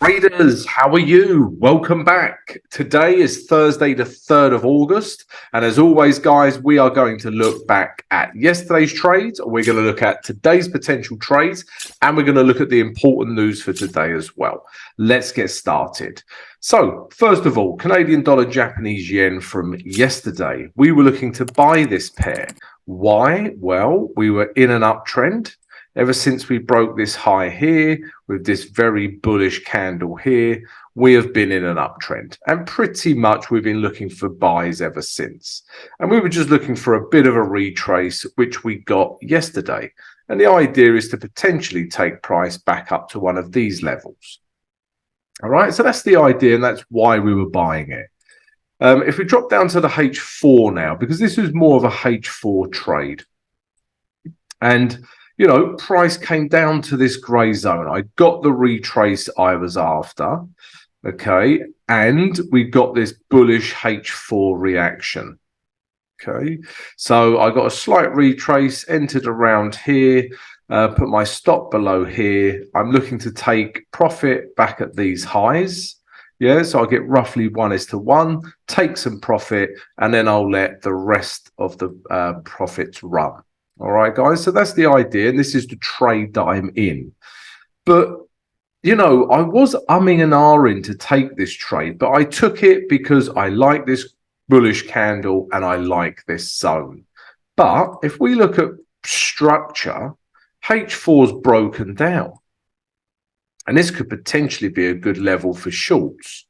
Traders, how are you? Welcome back. Today is Thursday, the 3rd of August. And as always, guys, we are going to look back at yesterday's trades. We're going to look at today's potential trades, and we're going to look at the important news for today as well. Let's get started. So, first of all, Canadian dollar, Japanese yen from yesterday. We were looking to buy this pair. Why? Well, we were in an uptrend. Ever since we broke this high here with this very bullish candle here, we have been in an uptrend, and pretty much we've been looking for buys ever since. And we were just looking for a bit of a retrace, which we got yesterday. And the idea is to potentially take price back up to one of these levels. All right, so that's the idea, and that's why we were buying it. If we drop down to the H4 now, because this is more of a H4 trade, and you know, price came down to this grey zone. I got the retrace I was after, okay, and we got this bullish H4 reaction, okay. So I got a slight retrace, entered around here, put my stop below here. I'm looking to take profit back at these highs. Yeah, so I'll get roughly 1:1, take some profit, and then I'll let the rest of the profits run. All right, guys, so that's the idea, and this is the trade that I'm in. But, you know, I was umming and ahhing to take this trade, but I took it because I like this bullish candle and I like this zone. But if we look at structure, H4's broken down, and this could potentially be a good level for shorts.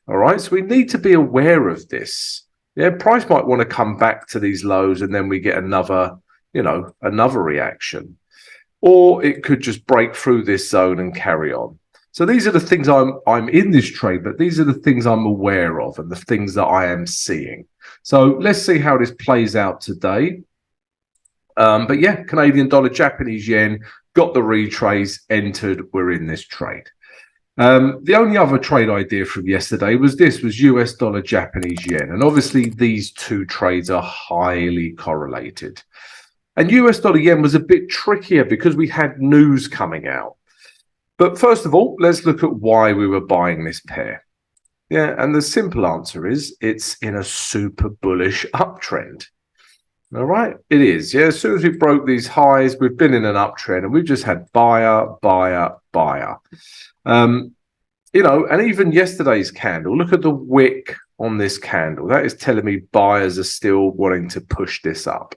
All right, so we need to be aware of this. Yeah, price might want to come back to these lows, and then we get another, you know, another reaction, or it could just break through this zone and carry on. So these are the things I'm in this trade, but these are the things I'm aware of and the things that I am seeing. So let's see how this plays out today. But yeah, Canadian dollar, Japanese yen, got the retrace, entered, we're in this trade. The only other trade idea from yesterday was US dollar, Japanese yen. And obviously these two trades are highly correlated. And US dollar yen was a bit trickier because we had news coming out. But first of all, let's look at why we were buying this pair. Yeah, and the simple answer is it's in a super bullish uptrend. All right, it is. Yeah, as soon as we broke these highs, we've been in an uptrend, and we've just had buyer, buyer, buyer. You know, and even yesterday's candle, look at the wick on this candle. That is telling me buyers are still wanting to push this up.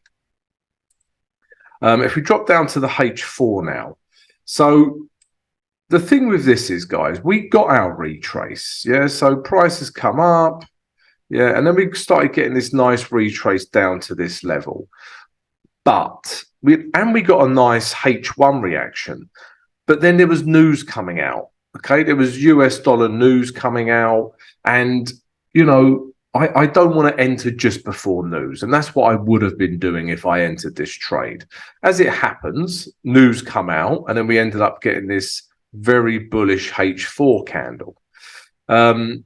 If we drop down to the H4 now, so the thing with this is, guys, we got our retrace, yeah, so prices come up, yeah, and then we started getting this nice retrace down to this level, but we got a nice H1 reaction, but then there was news coming out, okay, there was US dollar news coming out, and, you know, I don't want to enter just before news, and that's what I would have been doing if I entered this trade. As it happens, news come out, and then we ended up getting this very bullish H4 candle. And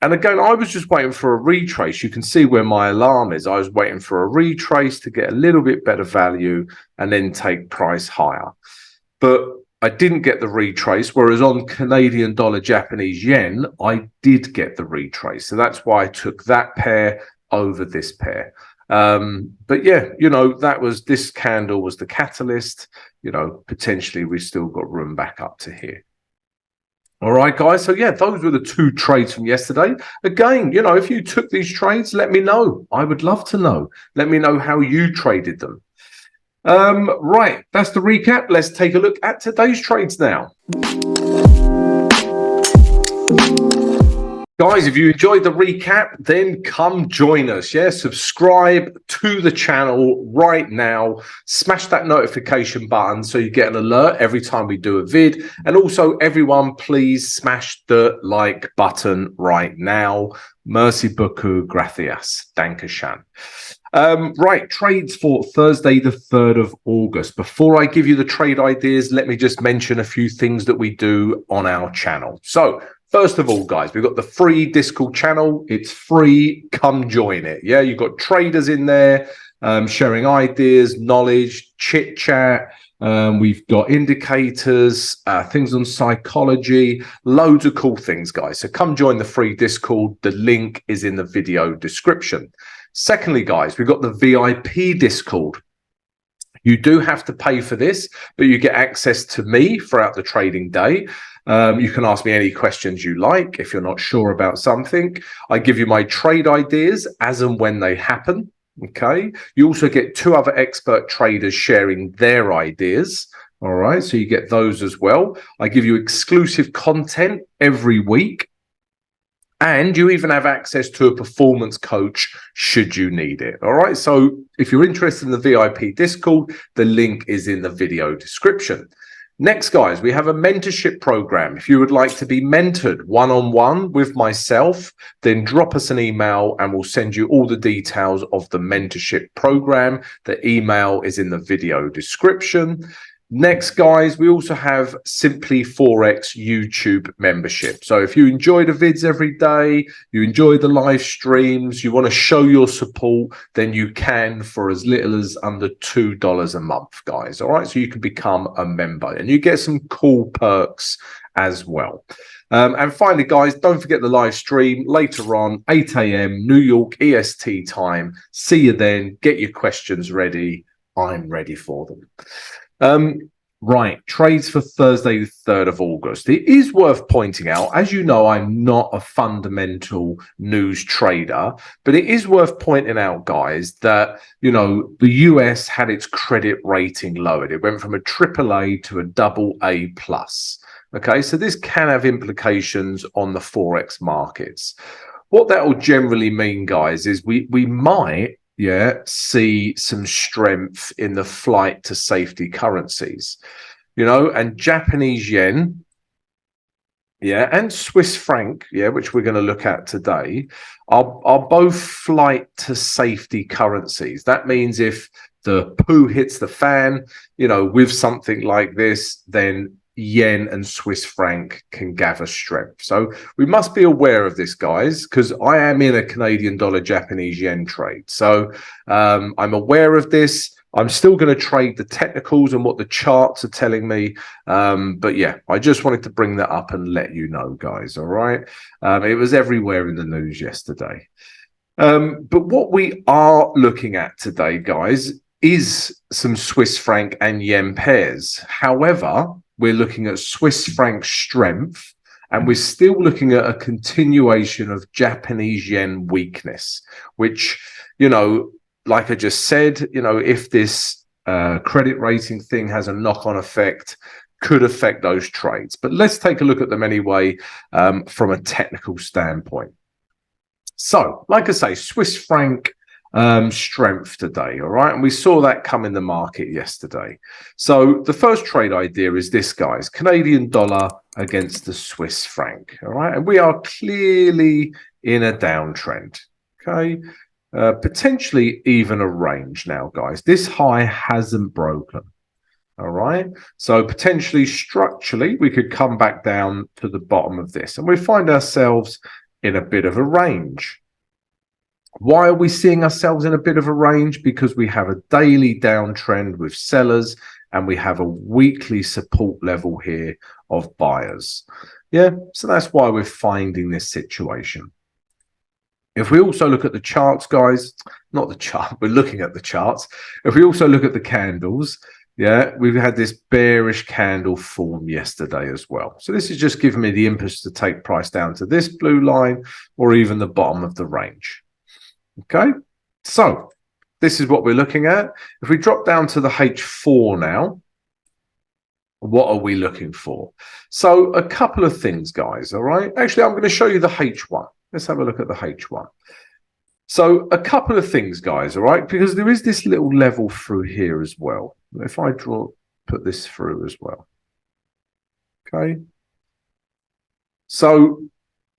again, I was just waiting for a retrace. You can see where my alarm is. I was waiting for a retrace to get a little bit better value and then take price higher. But I didn't get the retrace, whereas on Canadian dollar, Japanese yen, I did get the retrace. So that's why I took that pair over this pair. But yeah, you know, this candle was the catalyst. You know, potentially we've still got room back up to here. All right, guys. So yeah, those were the two trades from yesterday. Again, you know, if you took these trades, let me know. I would love to know. Let me know how you traded them. Right, that's the recap. Let's take a look at today's trades now. Guys, if you enjoyed the recap, then come join us. Yeah, subscribe to the channel right now. Smash that notification button so you get an alert every time we do a vid. And also, everyone, please smash the like button right now. Merci beaucoup, gracias, dankeschön. Right, trades for Thursday, the 3rd of August. Before I give you the trade ideas, let me just mention a few things that we do on our channel. So, first of all, guys, we've got the free Discord channel. It's free. Come join it. Yeah, you've got traders in there sharing ideas, knowledge, chit chat. We've got indicators, things on psychology, loads of cool things, guys. So come join the free Discord. The link is in the video description. Secondly, guys, we've got the VIP Discord. You do have to pay for this, but you get access to me throughout the trading day. You can ask me any questions you like if you're not sure about something. I give you my trade ideas as and when they happen. Okay. You also get 2 other expert traders sharing their ideas. All right. So you get those as well. I give you exclusive content every week. And you even have access to a performance coach should you need it. All right. So if you're interested in the VIP Discord, the link is in the video description. Next, guys, we have a mentorship program. If you would like to be mentored one-on-one with myself, then drop us an email and we'll send you all the details of the mentorship program. The email is in the video description. Next, guys, we also have Simply Forex YouTube membership. So if you enjoy the vids every day, you enjoy the live streams, you want to show your support, then you can for as little as under $2 a month, guys. All right, so you can become a member and you get some cool perks as well. And finally, guys, don't forget the live stream later on, 8 a.m. New York EST time. See you then. Get your questions ready. I'm ready for them. Right, trades for Thursday, the 3rd of August. It is worth pointing out, as you know, I'm not a fundamental news trader, but it is worth pointing out, guys, that, you know, the US had its credit rating lowered. It went from a AAA to a AA plus. Okay, so this can have implications on the Forex markets. What that will generally mean, guys, is we might see some strength in the flight to safety currencies, you know, and Japanese yen, and Swiss franc, which we're going to look at today, are both flight to safety currencies. That means if the poo hits the fan, you know, with something like this, then yen and Swiss franc can gather strength. So we must be aware of this, guys, because I am in a Canadian dollar Japanese yen trade. So I'm aware of this. I'm still going to trade the technicals and what the charts are telling me. But yeah, I just wanted to bring that up and let you know, guys. All right. It was everywhere in the news yesterday. But what we are looking at today, guys, is some Swiss franc and yen pairs. However, we're looking at Swiss franc strength, and we're still looking at a continuation of Japanese yen weakness, which, you know, like I just said, you know, if this credit rating thing has a knock-on effect, could affect those trades. But let's take a look at them anyway from a technical standpoint. So, like I say, Swiss franc strength today, all right, and we saw that come in the market yesterday. So the first trade idea is this, guys: Canadian dollar against the Swiss franc, all right, and we are clearly in a downtrend. Okay, potentially even a range now, guys. This high hasn't broken. All right, so potentially structurally we could come back down to the bottom of this and we find ourselves in a bit of a range. Why are we seeing ourselves in a bit of a range? Because we have a daily downtrend with sellers and we have a weekly support level here of buyers. Yeah, so that's why we're finding this situation. If we also look at the charts, guys, not the chart, we're looking at the charts. If we also look at the candles, we've had this bearish candle form yesterday as well. So this is just giving me the impetus to take price down to this blue line or even the bottom of the range. Okay, so this is what we're looking at. If we drop down to the H4 now, what are we looking for? So a couple of things, guys, all right? Actually, I'm going to show you the H1. Let's have a look at the H1. So a couple of things, guys, all right? Because there is this little level through here as well. If I put this through as well. Okay. So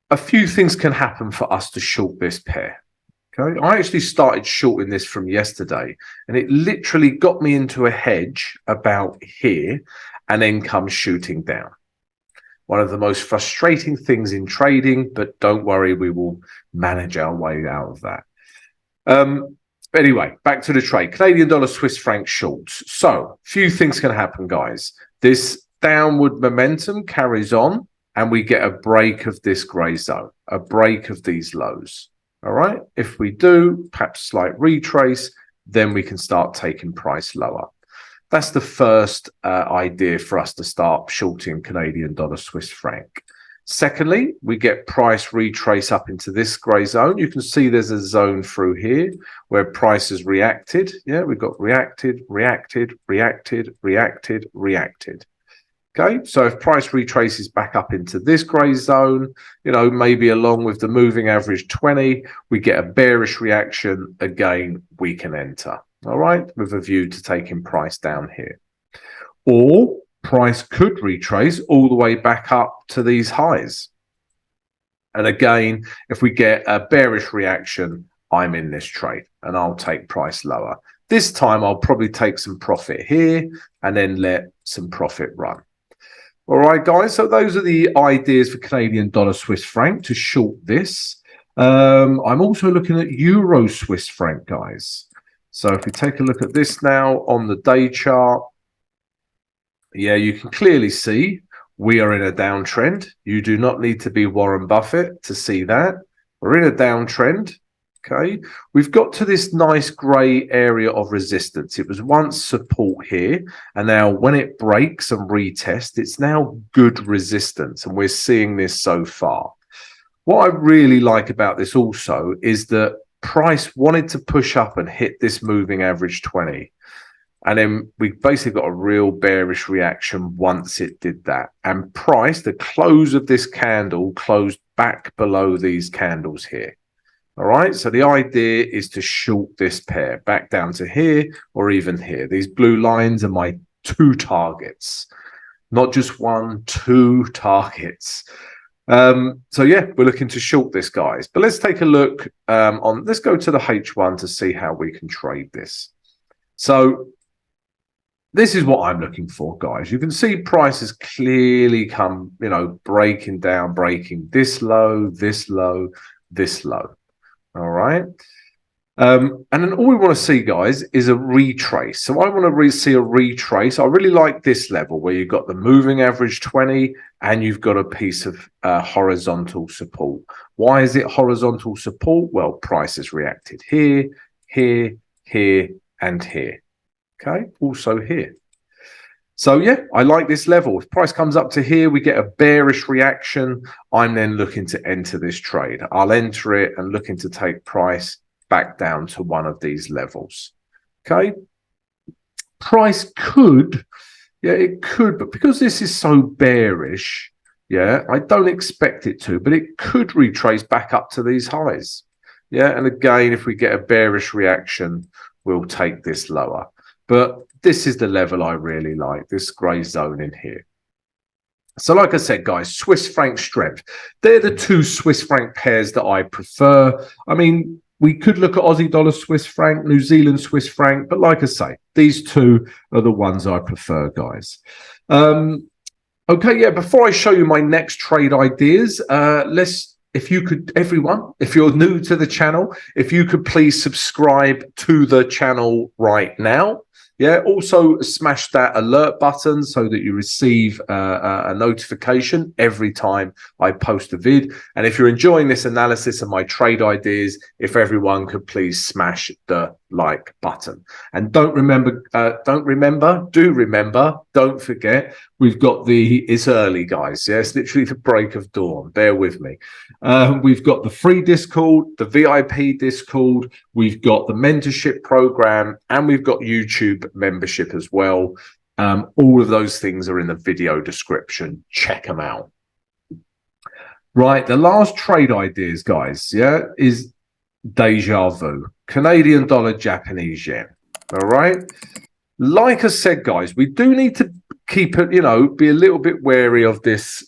a few things can happen for us to short this pair. Okay, I actually started shorting this from yesterday and it literally got me into a hedge about here and then comes shooting down. One of the most frustrating things in trading, but don't worry, we will manage our way out of that. But anyway, back to the trade. Canadian dollar, Swiss franc shorts. So, few things can happen, guys. This downward momentum carries on, and we get a break of this grey zone, a break of these lows. All right. If we do, perhaps slight retrace, then we can start taking price lower. That's the first idea for us to start shorting Canadian dollar, Swiss franc. Secondly, we get price retrace up into this grey zone. You can see there's a zone through here where price has reacted. Yeah, we've got reacted, reacted, reacted, reacted, reacted. Okay, so if price retraces back up into this grey zone, you know, maybe along with the moving average 20, we get a bearish reaction. Again, we can enter. All right, with a view to taking price down here. Or price could retrace all the way back up to these highs. And again, if we get a bearish reaction, I'm in this trade and I'll take price lower. This time I'll probably take some profit here and then let some profit run. All right, guys, so those are the ideas for Canadian dollar, Swiss franc to short this. I'm also looking at Euro Swiss franc, guys. So if we take a look at this now on the day chart, yeah, you can clearly see we are in a downtrend. You do not need to be Warren Buffett to see that. We're in a downtrend. Okay, we've got to this nice grey area of resistance. It was once support here, and now when it breaks and retests, it's now good resistance, and we're seeing this so far. What I really like about this also is that price wanted to push up and hit this moving average 20. And then we basically got a real bearish reaction once it did that. And price, the close of this candle, closed back below these candles here. All right, so the idea is to short this pair back down to here or even here. These blue lines are my two targets, not just one, two targets. So yeah, we're looking to short this, guys. But let's take a look let's go to the H1 to see how we can trade this. So this is what I'm looking for, guys. You can see price has clearly come, you know, breaking down, breaking this low, this low, this low. All right. And then all we want to see, guys, is a retrace. So I want to see a retrace. I really like this level where you've got the moving average 20 and you've got a piece of horizontal support. Why is it horizontal support? Well, price has reacted here, here, here, and here. Okay, also here. So yeah, I like this level. If price comes up to here, we get a bearish reaction. I'm then looking to enter this trade. I'll enter it and looking to take price back down to one of these levels. Okay. Price could, yeah, it could, but because this is so bearish, yeah, I don't expect it to, but it could retrace back up to these highs. Yeah, and again, if we get a bearish reaction, we'll take this lower. But this is the level I really like, this grey zone in here. So like I said, guys, Swiss franc strength. They're the two Swiss franc pairs that I prefer. I mean, we could look at Aussie dollar, Swiss franc, New Zealand Swiss franc. But like I say, these two are the ones I prefer, guys. Okay, yeah, before I show you my next trade ideas, if you could, everyone, if you're new to the channel, if you could please subscribe to the channel right now. Yeah, also smash that alert button so that you receive a notification every time I post a vid. And if you're enjoying this analysis and my trade ideas, if everyone could please smash the like button. And do remember, don't forget, we've got it's early, guys. Yeah, it's literally the break of dawn. Bear with me. We've got the free Discord, the VIP Discord, we've got the mentorship program, and we've got YouTube membership as well. All of those things are in the video description. Check them out. Right, the last trade ideas, guys, yeah, is deja vu. Canadian dollar, Japanese yen. All right. Like I said, guys, we do need to keep it, be a little bit wary of this,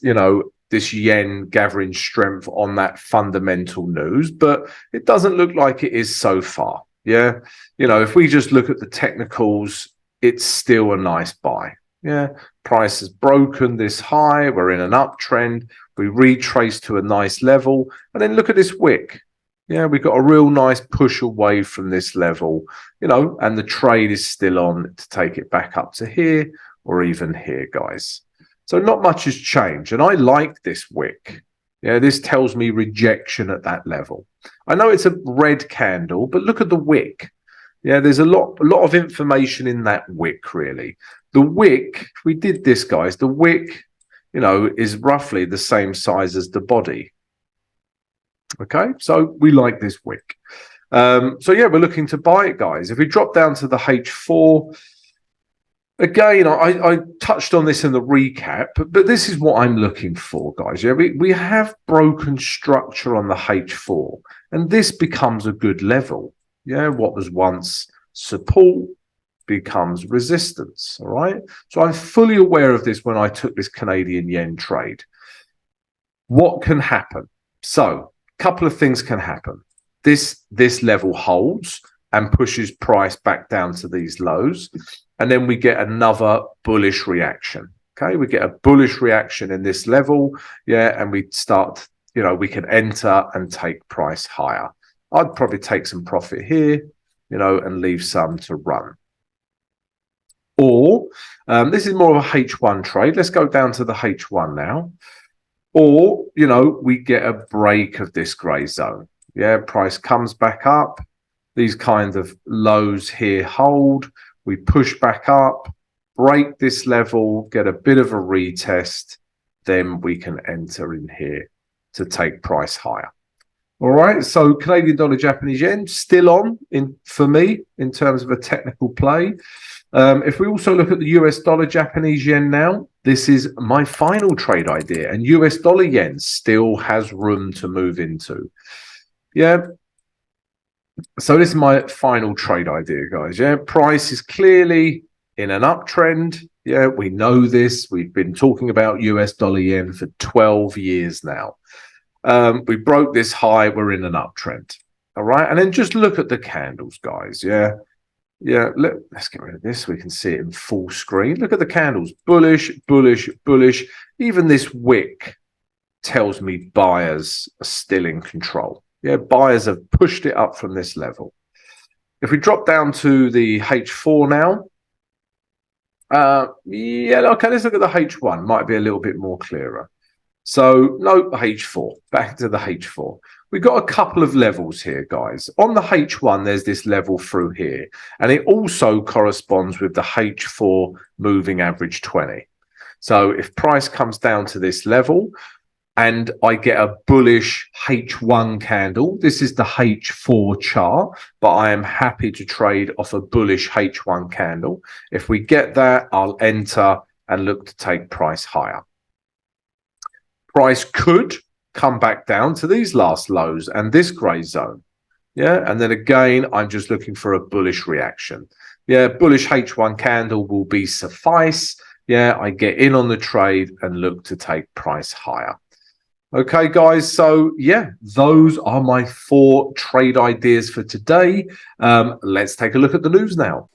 this yen gathering strength on that fundamental news, but it doesn't look like it is so far. Yeah. If we just look at the technicals, it's still a nice buy. Yeah. Price has broken this high. We're in an uptrend. We retrace to a nice level. And then look at this wick. Yeah, we got a real nice push away from this level, you know, and the trade is still on to take it back up to here or even here, guys. So not much has changed, and I like this wick. Yeah, this tells me rejection at that level. I know it's a red candle, but look at the wick. Yeah, there's a lot of information in that wick, really. The wick, we did this, guys. The wick, you know, is roughly the same size as the body. Okay, so we like this wick. So yeah, we're looking to buy it, guys. If we drop down to the H4, again, I touched on this in the recap, but this is what I'm looking for, guys. Yeah, we have broken structure on the H4, and this becomes a good level. Yeah, what was once support becomes resistance. All right, so I'm fully aware of this when I took this Canadian yen trade. What can happen? So couple of things can happen. This level holds and pushes price back down to these lows, and then we get another bullish reaction. Okay, we get a bullish reaction in this level, yeah, and we start, you know, we can enter and take price higher. I'd probably take some profit here, you know, and leave some to run. Or this is more of a H1 trade. Let's go down to the H1 now. Or, you know, we get a break of this grey zone. Yeah, price comes back up. These kind of lows here hold. We push back up, break this level, get a bit of a retest. Then we can enter in here to take price higher. All right, so Canadian dollar, Japanese yen, still on for me in terms of a technical play. If we also look at the US dollar, Japanese yen now, this is my final trade idea, and US dollar yen still has room to move into. Yeah. So this is my final trade idea, guys. Yeah, price is clearly in an uptrend. Yeah, we know this. We've been talking about US dollar yen for 12 years now. We broke this high. We're in an uptrend. All right. And then just look at the candles, guys. Yeah. Yeah, let's get rid of this. We can see it in full screen. Look at the candles. Bullish, bullish, bullish. Even this wick tells me buyers are still in control. Yeah, buyers have pushed it up from this level. If we drop down to the H4 now. Yeah, okay, let's look at the H1. Might be a little bit more clearer. So, no, H4. Back to the H4. We've got a couple of levels here, guys. On the H1, there's this level through here, and it also corresponds with the H4 moving average 20. So if price comes down to this level and I get a bullish H1 candle, this is the H4 chart, but I am happy to trade off a bullish H1 candle. If we get that, I'll enter and look to take price higher. Price could come back down to these last lows and this grey zone. Yeah, and then again, I'm just looking for a bullish reaction. Yeah, bullish H1 candle will be suffice. Yeah, I get in on the trade and look to take price higher. Okay, guys, so yeah, those are my 4 trade ideas for today. Let's take a look at the news now.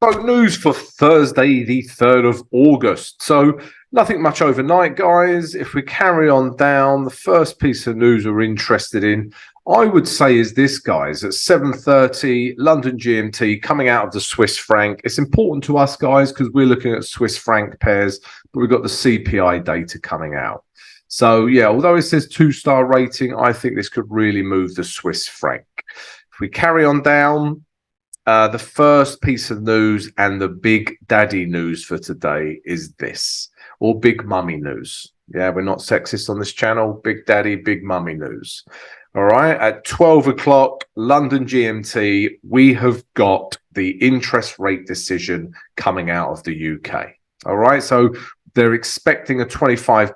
So news for Thursday, the 3rd of August. So nothing much overnight, guys. If we carry on down, the first piece of news we're interested in, I would say, is this, guys. At 7:30, London GMT, coming out of the Swiss franc. It's important to us, guys, because we're looking at Swiss franc pairs, but we've got the CPI data coming out. So, yeah, although it says 2-star rating, I think this could really move the Swiss franc. If we carry on down, the first piece of news and the big daddy news for today is this, or big mummy news. Yeah, we're not sexist on this channel. Big daddy, big mummy news. All right, at 12 o'clock, London GMT, we have got the interest rate decision coming out of the UK. All right, so they're expecting a 25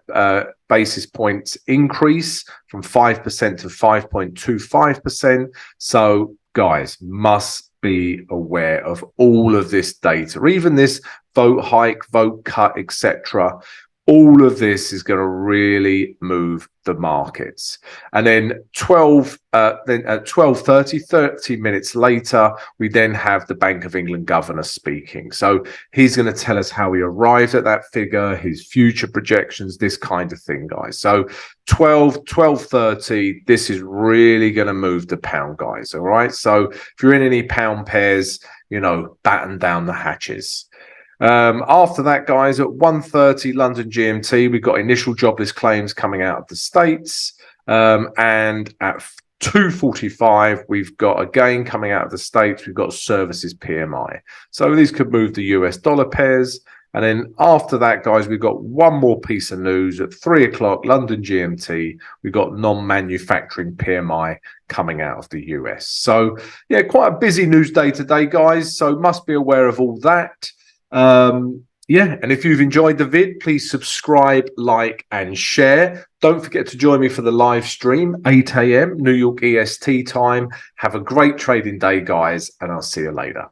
basis points increase from 5% to 5.25%. So, guys, must be aware of all of this data, even this vote hike, vote cut, etc. All of this is going to really move the markets. And then at 12:30, 30 minutes later, we then have the Bank of England governor speaking. So he's going to tell us how he arrived at that figure, his future projections, this kind of thing, guys. So 12:30, this is really going to move the pound, guys. All right. So if you're in any pound pairs, batten down the hatches. After that, guys, at 1:30 London GMT, we've got initial jobless claims coming out of the States. And at 2:45, we've got again coming out of the States, we've got services PMI. So these could move the US dollar pairs. And then after that, guys, we've got one more piece of news at 3 o'clock London GMT. We've got non-manufacturing PMI coming out of the US. So, yeah, quite a busy news day today, guys. So must be aware of all that. Yeah, and if you've enjoyed the vid, please subscribe, like, and share. Don't forget to join me for the live stream, 8 a.m. New York EST time. Have a great trading day, guys, and I'll see you later.